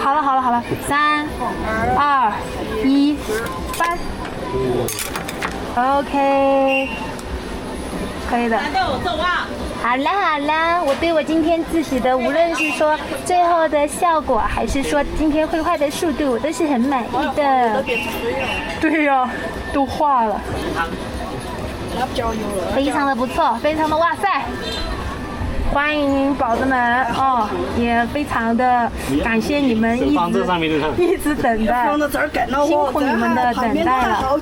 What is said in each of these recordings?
好了，3、2、1，翻。OK， 可以的。好啦，我对我今天自己的，无论是说最后的效果，还是说今天绘画的速度，我都是很满意的。对呀，都画了，非常的不错，非常的哇塞！欢迎宝子们哦，也非常的感谢你们一直等待，辛苦你们的等待了，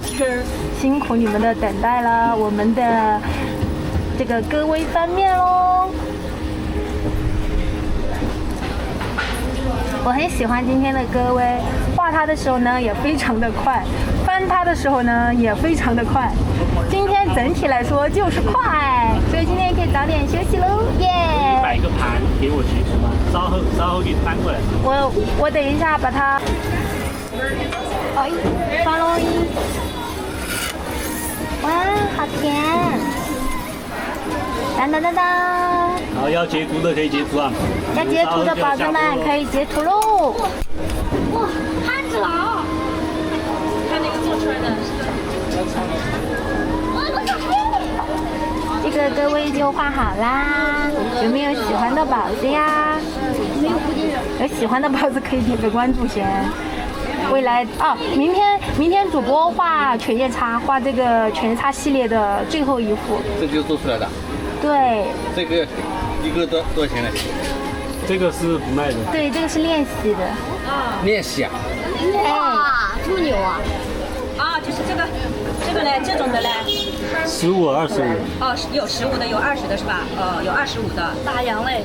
辛苦你们的等待了，我们的这个歌微翻面喽。我很喜欢今天的歌微，画它的时候呢也非常的快，翻它的时候呢也非常的快。今天整体来说就是快，所以今天可以早点休息喽，耶！摆个盘给我截图吗？稍后给你翻过来。我等一下把它，放录音。哇，好甜！当当当当。好，要截图的可以截图啊。要截图的宝子们可以截图喽。哇，汉子佬！看那个做出来的。这个各位就画好啦，有没有喜欢的宝子呀？没有，有喜欢的宝子可以点个关注先。未来明天主播画犬夜叉，画这个犬夜叉系列的最后一幅。这就做出来的。对。这个一个多少钱呢？这个是不卖的。对，这个是练习的。练习啊？哇，这么牛啊！啊，就是这个嘞，这种的嘞，15、25。哦，有15的，有20的是吧？有25的。打烊嘞。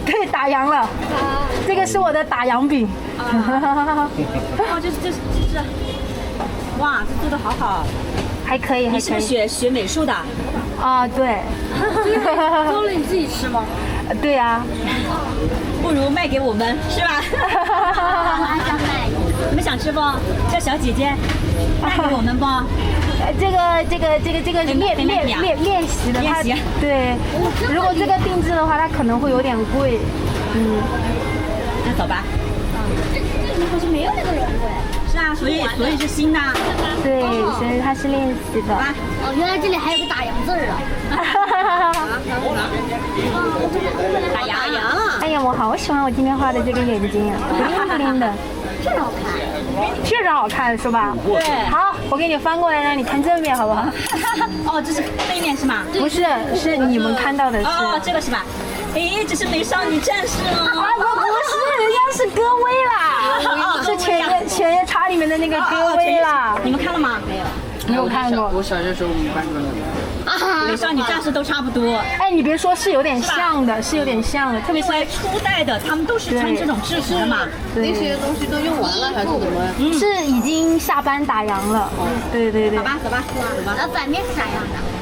对，打烊了。这个是我的打烊饼。哦，这是，哇，这做的好好。还可以，你是不是学美术的？啊，对。做了你自己吃吗？对呀。不如卖给我们，是吧？还想卖？你们想吃不？这小姐姐卖给我们不？这个练习的，它对。如果这个定制的话，它可能会有点贵。那走吧。这里面好像没有那个人贵。是啊，所以是新的。对，所以它是练习的。哦，原来这里还有个打烊字儿啊！打烊。哎呀，我好喜欢我今天画的这个眼睛啊，不灵不灵的。确实好看。确实好看，是吧？对。好，我给你翻过来，让你看正面，好不好？哦，这是背面是吗？不是，是你们看到的是。哦，这个是吧？诶，这是美少女战士哦。啊，不是，人家是歌微啦，是犬夜叉里面的那个歌微啦。你们看了吗？没有。没有看过。我小学时候我们班过的。美少女战士都差不多。哎，你别说，是有点像的，是有点像的，特别是初代的，他们都是穿这种制服的嘛。那些东西都用完了还是怎么？是已经下班打烊了。对。好吧，走吧。反面是啥样的？